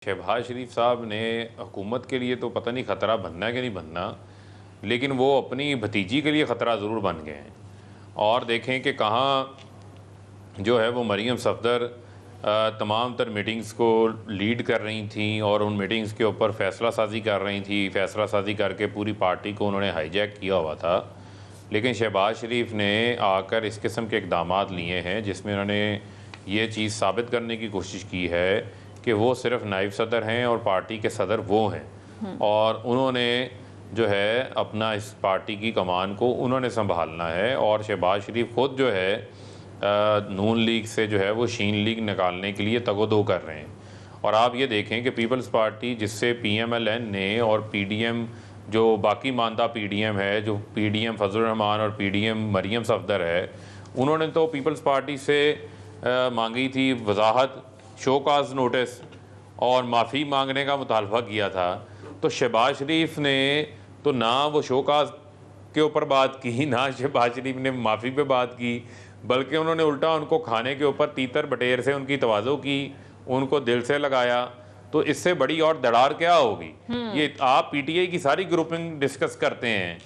शहबाज शरीफ साहब ने हुकूमत के लिए तो पता नहीं ख़तरा बनना है कि नहीं बनना, लेकिन वो अपनी भतीजी के लिए ख़तरा ज़रूर बन गए हैं। और देखें कि कहाँ जो है वो मरीम सफदर तमाम तर मीटिंग्स को लीड कर रही थी और उन मीटिंग्स के ऊपर फ़ैसला साजी कर रही थी। फ़ैसला साजी करके पूरी पार्टी को उन्होंने हाईजैक किया हुआ था। लेकिन शहबाज शरीफ ने आकर इस किस्म के इक़दामात लिए हैं जिसमें उन्होंने ये चीज़ साबित करने की कोशिश की है कि वो सिर्फ नायब सदर हैं और पार्टी के सदर वो हैं, और उन्होंने जो है अपना इस पार्टी की कमान को उन्होंने संभालना है। और शहबाज शरीफ खुद जो है नून लीग से जो है वो शीन लीग निकालने के लिए तगोदो कर रहे हैं। और आप ये देखें कि पीपल्स पार्टी जिससे PMLN ने और PDM जो बाकी मानदा PDM है, जो PDM फजल रहमान और PDM मरीम सफदर है, उन्होंने तो पीपल्स पार्टी से मांगी थी वजाहत, शोकाज नोटिस और माफ़ी मांगने का मुतालबा किया था। तो शहबाज शरीफ ने तो ना वो शोकाज के ऊपर बात की, ना शहबाज शरीफ ने माफ़ी पे बात की, बल्कि उन्होंने उल्टा उनको खाने के ऊपर तीतर बटेर से उनकी तवाज़ो की, उनको दिल से लगाया। तो इससे बड़ी और दरार क्या होगी? ये आप PTI की सारी ग्रुपिंग डिस्कस करते हैं,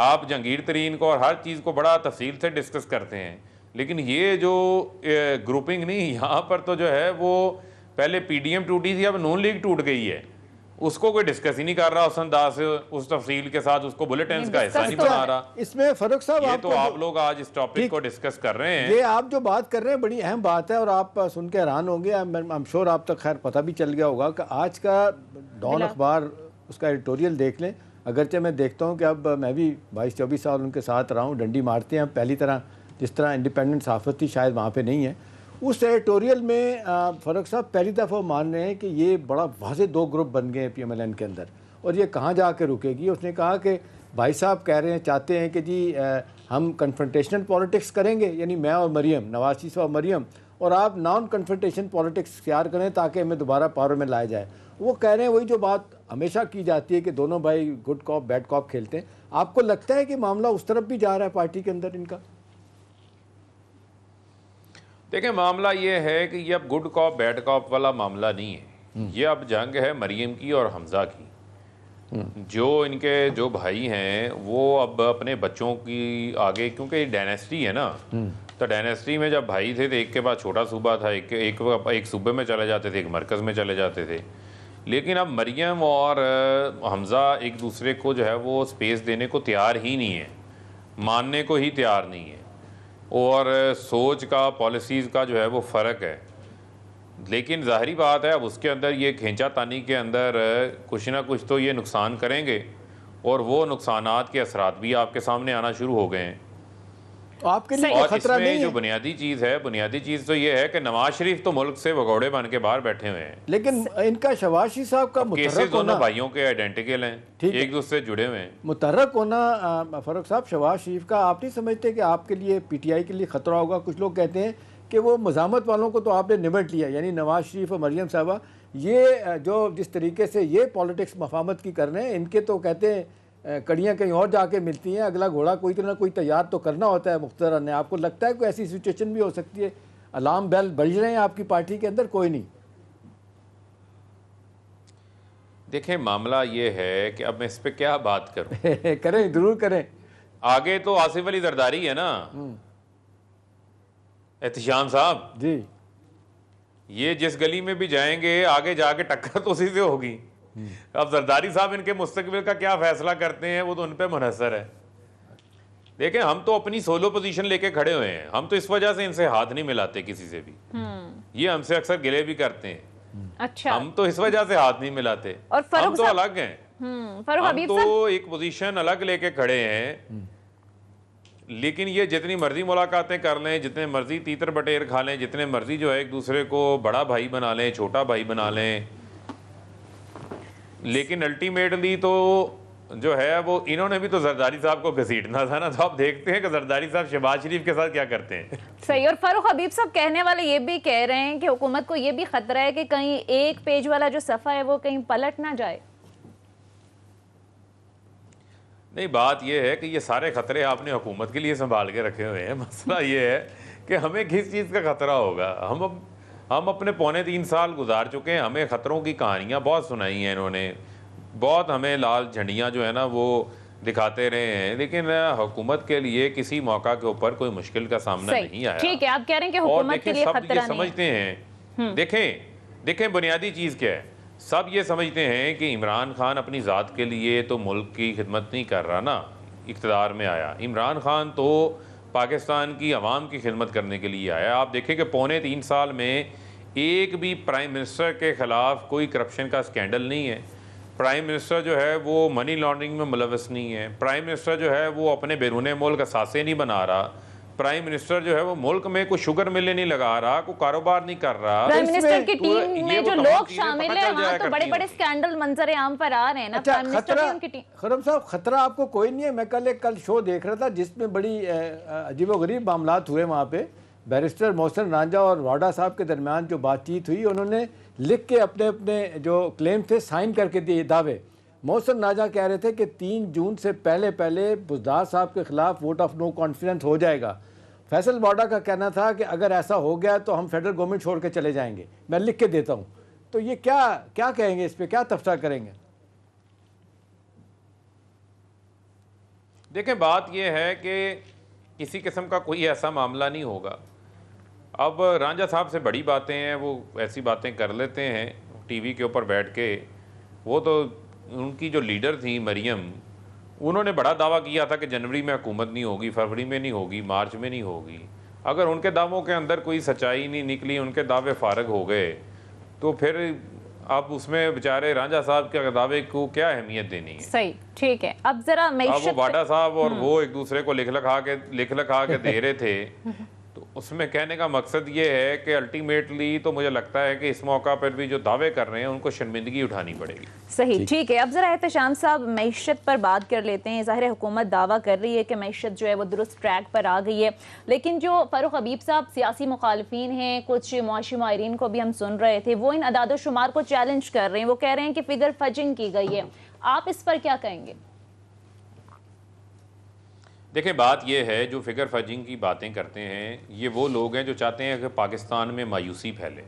आप जहांगीर तरीन को और हर चीज़ को बड़ा तफसील से डिस्कस करते हैं, लेकिन ये जो ग्रुपिंग नहीं, यहाँ पर तो जो है वो पहले PDM टूटी थी, अब नून लीग टूट गई है, उसको कोई डिस्कस ही नहीं कर रहा उस अंदाज से, उस तफसील के साथ, उसको बुलेटिन का हिस्सा नहीं बना रहा। इसमें फारूक साहब ये तो आप लोग आज इस टॉपिक को डिस्कस कर रहे हैं। ये आप जो बात कर रहे हैं बड़ी अहम बात है और आप सुन के हैरान होंगे। आई एम श्योर आप तक खैर पता भी चल गया होगा कि आज का डॉन अखबार उसका एडिटोरियल देख लें। अगरचे मैं देखता हूँ कि अब मैं भी 22-24 साल उनके साथ रहा हूँ, डंडी मारते हैं पहली तरह, जिस तरह इंडिपेंडेंट सहाफ़त थी शायद वहाँ पे नहीं है। उस एडिटोरियल में फ़ारूक साहब पहली दफ़ा मान रहे हैं कि ये बड़ा वाज़े दो ग्रुप बन गए हैं PMLN के अंदर, और ये कहाँ जाके रुकेगी। उसने कहा कि भाई साहब कह रहे हैं, चाहते हैं कि जी हम कन्फ्रंटेशनल पॉलिटिक्स करेंगे, यानी मैं और मरीम, नवाज शरीफ और मरीम, और आप नॉन कन्फ्रंटेशन पॉलिटिक्स इख्तियार करें ताकि हमें दोबारा पावर में लाया जाए। वो कह रहे हैं वही जो बात हमेशा की जाती है कि दोनों भाई गुड कॉप बैड कॉप खेलते हैं। आपको लगता है कि मामला उस तरफ भी जा रहा है पार्टी के अंदर इनका? देखें, मामला ये है कि ये अब गुड कॉप बैड कॉप वाला मामला नहीं है। ये अब जंग है मरीम की और हमजा की। जो इनके जो भाई हैं वो अब अपने बच्चों की आगे, क्योंकि डायनेस्टी है ना, तो डायनेस्टी में जब भाई थे तो एक के बाद छोटा सूबा था, एक सूबे में चले जाते थे, एक मरकज़ में चले जाते थे। लेकिन अब मरीम और हमजा एक दूसरे को जो है वो स्पेस देने को तैयार ही नहीं है, मानने को ही तैयार नहीं है, और सोच का, पॉलिसीज़ का जो है वो फ़र्क है। लेकिन ज़ाहरी बात है अब उसके अंदर ये खींचा तानी के अंदर कुछ ना कुछ तो ये नुकसान करेंगे, और वो नुकसानात के असरात भी आपके सामने आना शुरू हो गए हैं। आपके लिए और खतरा इसमें नहीं जो है? बुनियादी चीज़ है, बुनियादी चीज़ तो ये है कि नवाज शरीफ तो मुल्क से भगौड़े बन के बाहर बैठे हुए हैं, लेकिन इनका शहबाज शरीफ साहब का केसेस मुतर्रक दोनों होना, भाइयों के आइडेंटिकल हैं, एक दूसरे से जुड़े हुए हैं। मुतर्रक होना फारूक साहब शहबाज शरीफ का, आप नहीं समझते कि आपके लिए PTI के लिए खतरा होगा? कुछ लोग कहते हैं कि वो मज़ामत वालों को तो आपने निमट लिया, यानी नवाज शरीफ और मरीम साहबा, ये जो जिस तरीके से ये पॉलिटिक्स मफामत की कर रहे हैं, इनके तो कहते हैं कड़ियाँ कहीं और जाके मिलती हैं, अगला घोड़ा कोई तो ना कोई तैयार तो करना होता है मुख्तदर ने। आपको लगता है कोई ऐसी सिचुएशन भी हो सकती है? अलार्म बेल बज रहे हैं आपकी पार्टी के अंदर? कोई नहीं। देखें, मामला ये है कि अब मैं इस पर क्या बात करूं। करें, जरूर करें। आगे तो आसिफ अली जरदारी है ना, एहतिशाम साहब जी, ये जिस गली में भी जाएंगे आगे जाके टक्कर तो उसी से होगी। अब जरदारी साहब इनके मुस्तकबिल का क्या फैसला करते हैं वो तो उन पे मुनहसर है। देखें, हम तो अपनी सोलो पोजीशन लेके खड़े हुए हैं, हम तो इस वजह से इनसे हाथ नहीं मिलाते किसी से भी। ये हमसे अक्सर गिले भी करते हैं। अच्छा, हम तो इस वजह से हाथ नहीं मिलाते, और हम तो अलग हैं, हम तो एक पोजीशन अलग लेके खड़े हैं। लेकिन ये जितनी मर्जी मुलाकातें कर लें, जितने मर्जी तीतर बटेर खा लें, जितने मर्जी जो है एक दूसरे को बड़ा भाई बना लें, छोटा भाई बना लें, लेकिन अल्टीमेटली तो जो है वो इन्होंने भी तो जरदारी साहब को घसीटना था ना। तो आप देखते हैं कि जरदारी साहब शहबाज शरीफ के साथ क्या करते हैं। सही। और फारूक हबीब साहब कहने वाले ये भी कह रहे हैं कि हुकूमत को ये भी खतरा है कि कहीं एक पेज वाला जो सफ़ा है वो कहीं पलट ना जाए। नहीं, बात यह है कि ये सारे खतरे आपने हुकूमत के लिए संभाल के रखे हुए हैं। मसला ये है कि हमें किस चीज़ का खतरा होगा। हम अपने 3.25 साल गुजार चुके हैं, हमें ख़तरों की कहानियाँ बहुत सुनाई हैं इन्होंने, बहुत हमें लाल झंडियाँ जो है ना वो दिखाते रहे हैं, लेकिन हुकूमत के लिए किसी मौका के ऊपर कोई मुश्किल का सामना नहीं आया। ठीक है, आप कह रहे हैं कि और हुकूमत के देखें लिए सब खतरा ये नहीं समझते हैं, देखें बुनियादी चीज़ क्या है, सब ये समझते हैं कि इमरान खान अपनी ज़ात के लिए तो मुल्क की खिदमत नहीं कर रहा ना, इक़्तिदार में आया। इमरान खान तो पाकिस्तान की आवाम की खिदमत करने के लिए आया। आप देखें कि 3.25 साल में एक भी प्राइम मिनिस्टर के ख़िलाफ़ कोई करप्शन का स्कैंडल नहीं है। प्राइम मिनिस्टर जो है वो मनी लॉन्ड्रिंग में मुलव्वस नहीं है। प्राइम मिनिस्टर जो है वो अपने बैरून मुल्क असासे नहीं बना रहा। प्राइम मिनिस्टर जो है वो मुल्क में कोई शुगर मिलें नहीं लगा रहा, कोई कारोबार नहीं कर रहा। प्राइम मिनिस्टर की तो टीम में ये जो वो लोग चीज़ें शामिल पता हैं चल वहाँ जाया तो करती बड़े बड़े हैं। स्कैंडल मंजर आम पर आ रहे हैं ना। अच्छा, प्राइम मिनिस्टर खतरा भी उनकी टीम। खुरम साहब, खतरा आपको कोई नहीं है? मैं कल शो देख रहा था जिसमें बड़ी अजीबोगरीब मामलात हुए वहाँ पे। बैरिस्टर मोहसिन रांझा और वाडा साहब के दरमियान जो बातचीत हुई, उन्होंने लिख के अपने अपने जो क्लेम थे साइन करके दिए दावे। मोहसिन रांझा कह रहे थे कि 3 जून से पहले बुज़दार साहब के खिलाफ वोट ऑफ नो कॉन्फिडेंस हो जाएगा। फैसल वाडा का कहना था कि अगर ऐसा हो गया तो हम फेडरल गवर्नमेंट छोड़ के चले जाएंगे। मैं लिख के देता हूँ। तो ये क्या कहेंगे इस पर, क्या तफसील करेंगे? देखें, बात यह है कि किसी किस्म का कोई ऐसा मामला नहीं होगा। अब रांझा साहब से बड़ी बातें हैं, वो ऐसी बातें कर लेते हैं टीवी के ऊपर बैठ के। वो तो उनकी जो लीडर थी मरियम, उन्होंने बड़ा दावा किया था कि जनवरी में हुकूमत नहीं होगी, फरवरी में नहीं होगी, मार्च में नहीं होगी। अगर उनके दावों के अंदर कोई सच्चाई नहीं निकली, उनके दावे फारग हो गए, तो फिर अब उसमें बेचारे रांझा साहब के दावे को क्या अहमियत देनी है? सही, ठीक है। अब जरा अब वो वाडा साहब और वो एक दूसरे को लिख लिखा के दे रहे थे। तो उसमें कहने का मकसद ये है कि अल्टीमेटली तो मुझे लगता है कि इस मौका पर भी जो दावे कर रहे हैं उनको शर्मिंदगी उठानी पड़ेगी। सही, ठीक है। अब जरा एहतशाम साहब मईशत पर बात कर लेते हैं। ज़ाहिर है हुकूमत दावा कर रही है कि मईशत जो है वो दुरुस्त ट्रैक पर आ गई है, लेकिन जो फ़ारूक हबीब साहब सियासी मुखालफीन हैं, कुछ मुआशी माहिरीन को भी हम सुन रहे थे, वो इन अदाद शुमार को चैलेंज कर रहे हैं। वो कह रहे हैं कि फिगर फजिंग की गई है। आप इस पर क्या कहेंगे? देखें, बात यह है, जो फिगर फजिंग की बातें करते हैं ये वो लोग हैं जो चाहते हैं कि पाकिस्तान में मायूसी फैले।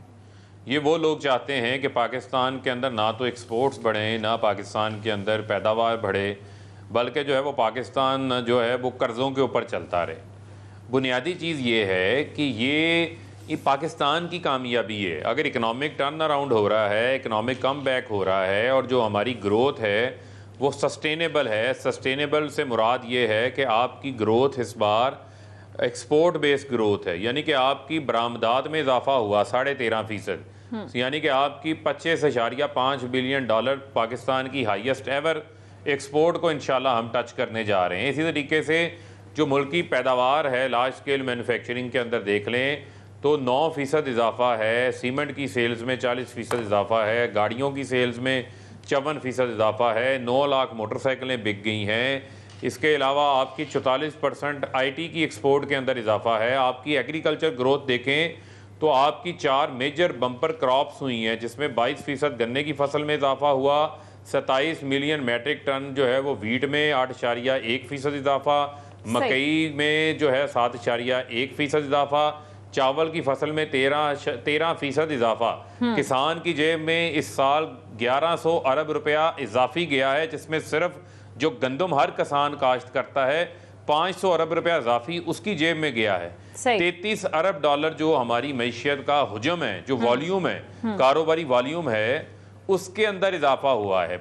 ये वो लोग चाहते हैं कि पाकिस्तान के अंदर ना तो एक्सपोर्ट्स बढ़ें, ना पाकिस्तान के अंदर पैदावार बढ़े, बल्कि जो है वो पाकिस्तान जो है वो कर्ज़ों के ऊपर चलता रहे। बुनियादी चीज़ ये है कि ये पाकिस्तान की कामयाबी है। अगर इकनॉमिक टर्न अराउंड हो रहा है, इकनॉमिक कम बैक हो रहा है और जो हमारी ग्रोथ है वो सस्टेनेबल है। सस्टेनेबल से मुराद ये है कि आपकी ग्रोथ इस बार एक्सपोर्ट बेस्ड ग्रोथ है, यानी कि आपकी बरामदात में इजाफा हुआ 13.5%, यानी कि आपकी 25.5 बिलियन डॉलर पाकिस्तान की हाईएस्ट एवर एक्सपोर्ट को इंशाल्लाह हम टच करने जा रहे हैं। इसी तरीके से जो मुल्की पैदावार है लार्ज स्केल मैन्युफैक्चरिंग के अंदर देख लें तो 9% इजाफा है, सीमेंट की सेल्स में 40% इजाफा है, गाड़ियों की सेल्स में 54% इजाफा है, 9 लाख मोटरसाइकिलें बिक गई हैं। इसके अलावा आपकी 44% IT की एक्सपोर्ट के अंदर इजाफा है। आपकी एग्रीकल्चर ग्रोथ देखें तो आपकी 4 मेजर बम्पर क्रॉप्स हुई हैं, जिसमें 22% गन्ने की फसल में इजाफा हुआ, 27 मिलियन मैट्रिक टन जो है वो वीट में, 8.1% इजाफा, मकई में जो है 7.1% इजाफा, चावल की फसल में 13% इजाफा। किसान की जेब में इस साल 1100 अरब रुपया इजाफी गया है, जिसमें सिर्फ जो गंदम हर किसान काश्त करता है 500 अरब रुपया इजाफी उसकी जेब में गया है। 33 अरब डॉलर जो हमारी मैशियत का हुजम है, जो वॉल्यूम है, कारोबारी वॉल्यूम है, उसके अंदर इजाफा हुआ है।